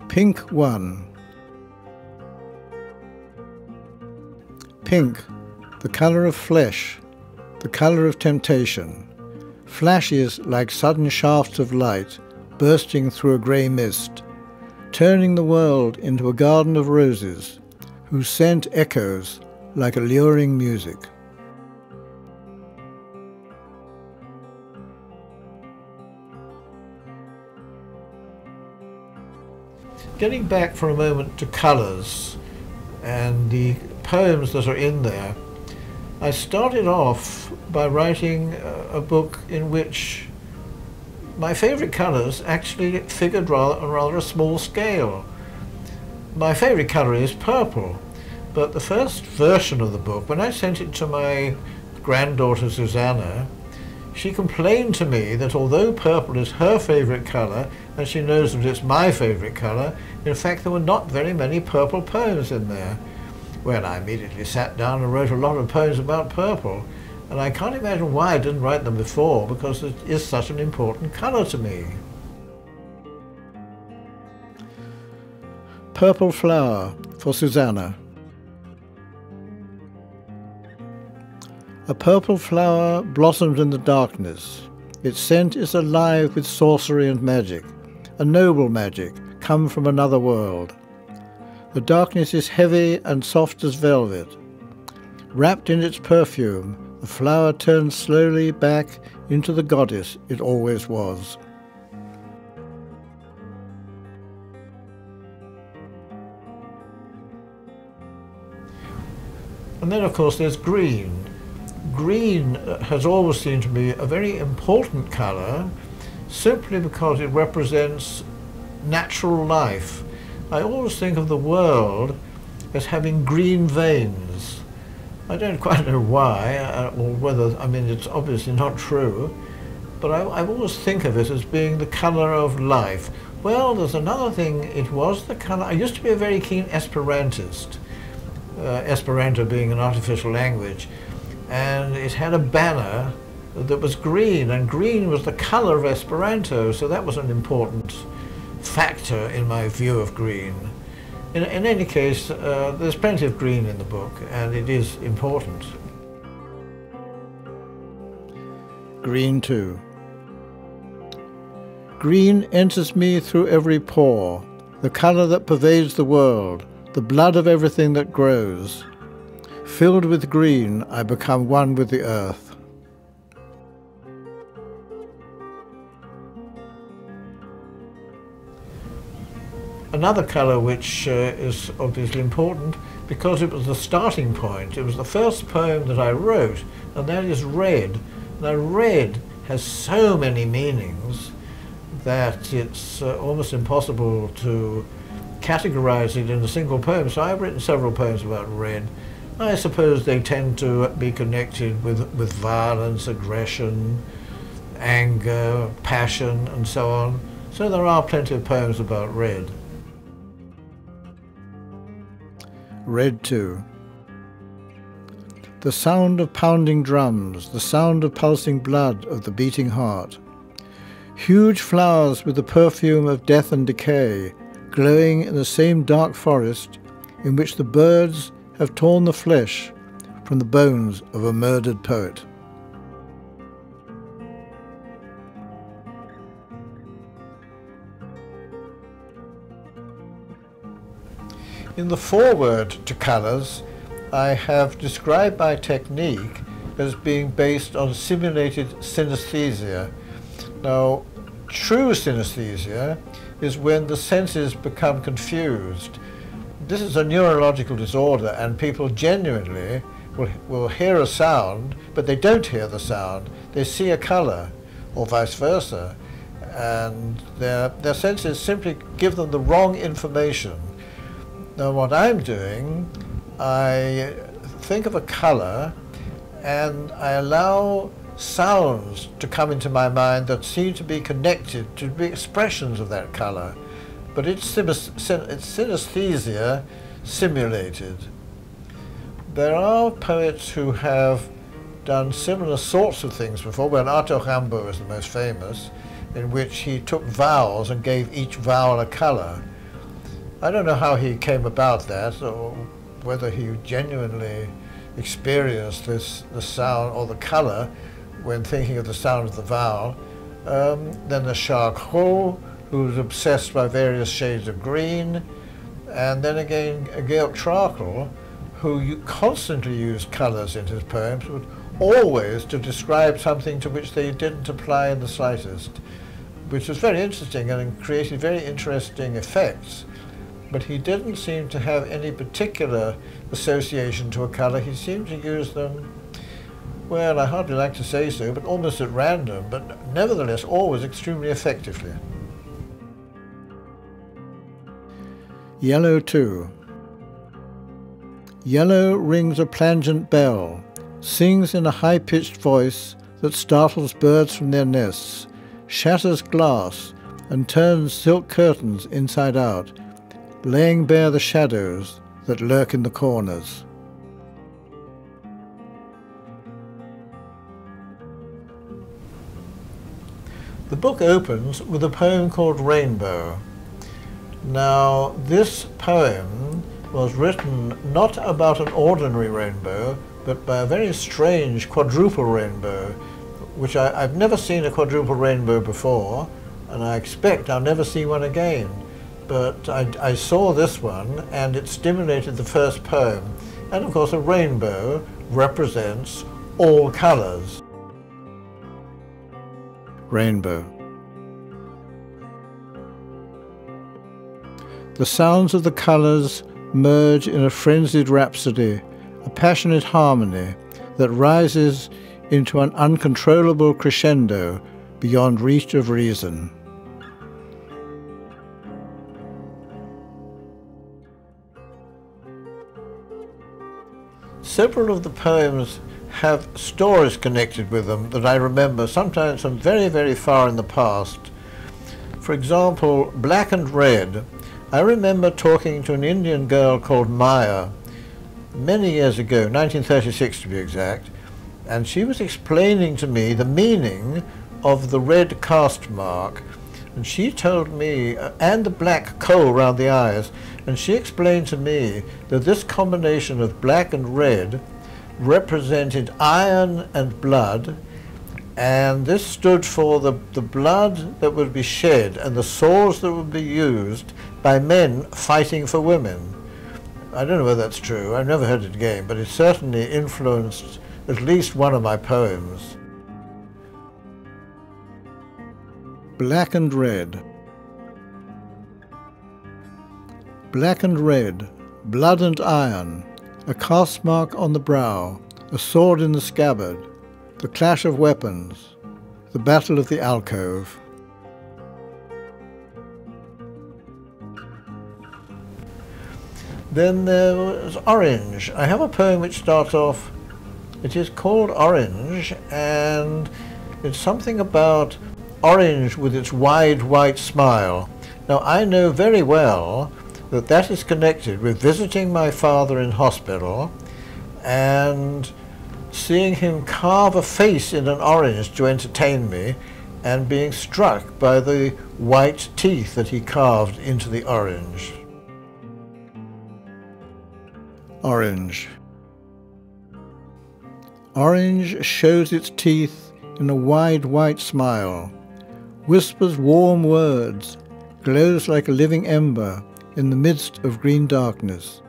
Pink 1. Pink, the colour of flesh, the colour of temptation, flashes like sudden shafts of light bursting through a grey mist, turning the world into a garden of roses, whose scent echoes like alluring music. Getting back for a moment to colours and the poems that are in there, I started off by writing a book in which my favourite colours actually figured on rather a small scale. My favourite colour is purple, but the first version of the book, when I sent it to my granddaughter Susanna, she complained to me that although purple is her favourite colour, and she knows that it's my favourite colour, in fact there were not very many purple poems in there. Well, I immediately sat down and wrote a lot of poems about purple, and I can't imagine why I didn't write them before, because it is such an important colour to me. Purple flower for Susanna. A purple flower blossomed in the darkness. Its scent is alive with sorcery and magic, a noble magic come from another world. The darkness is heavy and soft as velvet. Wrapped in its perfume, the flower turns slowly back into the goddess it always was. And then of course there's green. Green has always seemed to be a very important colour simply because it represents natural life. I always think of the world as having green veins. I don't quite know why, or whether, I mean, it's obviously not true, but I always think of it as being the colour of life. Well, there's another thing, it was the colour, I used to be a very keen Esperantist, Esperanto being an artificial language, and it had a banner that was green, and green was the colour of Esperanto, so that was an important factor in my view of green. In any case, there's plenty of green in the book, and it is important. Green 2. Green enters me through every pore, the colour that pervades the world, the blood of everything that grows. Filled with green, I become one with the earth. Another colour which is obviously important because it was the starting point. It was the first poem that I wrote, and that is red. Now red has so many meanings that it's almost impossible to categorize it in a single poem. So I've written several poems about red. I suppose they tend to be connected with violence, aggression, anger, passion, and so on. So there are plenty of poems about red. Red 2. The sound of pounding drums, the sound of pulsing blood of the beating heart. Huge flowers with the perfume of death and decay, glowing in the same dark forest in which the birds have torn the flesh from the bones of a murdered poet. In the foreword to colours, I have described my technique as being based on simulated synesthesia. Now, true synesthesia is when the senses become confused. This is a neurological disorder, and people genuinely will hear a sound, but they don't hear the sound. They see a colour, or vice versa, and their senses simply give them the wrong information. Now what I'm doing, I think of a colour and I allow sounds to come into my mind that seem to be connected to be expressions of that colour. But it's synesthesia simulated. There are poets who have done similar sorts of things before. Well, Arthur Rimbaud is the most famous, in which he took vowels and gave each vowel a colour. I don't know how he came about that, or whether he genuinely experienced the sound or the colour when thinking of the sound of the vowel. Then the Charcot, who was obsessed by various shades of green, and then again Georg Trakl, who constantly used colours in his poems, but always to describe something to which they didn't apply in the slightest, which was very interesting and created very interesting effects. But he didn't seem to have any particular association to a colour. He seemed to use them, well, I hardly like to say so, but almost at random, but nevertheless always extremely effectively. Yellow 2. Yellow rings a plangent bell, sings in a high-pitched voice that startles birds from their nests, shatters glass, and turns silk curtains inside out, laying bare the shadows that lurk in the corners. The book opens with a poem called Rainbow. Now, this poem was written not about an ordinary rainbow, but by a very strange quadruple rainbow, which I've never seen a quadruple rainbow before, and I expect I'll never see one again. But I saw this one, and it stimulated the first poem. And of course, a rainbow represents all colours. Rainbow. The sounds of the colours merge in a frenzied rhapsody, a passionate harmony that rises into an uncontrollable crescendo beyond reach of reason. Several of the poems have stories connected with them that I remember, sometimes from very, very far in the past. For example, Black and Red. I remember talking to an Indian girl called Maya many years ago, 1936 to be exact, and she was explaining to me the meaning of the red caste mark, and she told me, and the black kohl around the eyes, and she explained to me that this combination of black and red represented iron and blood, and this stood for the blood that would be shed and the swords that would be used by men fighting for women. I don't know whether that's true, I've never heard it again, but it certainly influenced at least one of my poems. Black and Red. Black and red, blood and iron, a caste mark on the brow, a sword in the scabbard, the clash of weapons, the battle of the alcove. Then there was Orange. I have a poem which starts off, it is called Orange, and it's something about orange with its wide white smile. Now I know very well that that is connected with visiting my father in hospital and seeing him carve a face in an orange to entertain me, and being struck by the white teeth that he carved into the orange. Orange. Orange shows its teeth in a wide white smile, whispers warm words, glows like a living ember in the midst of green darkness.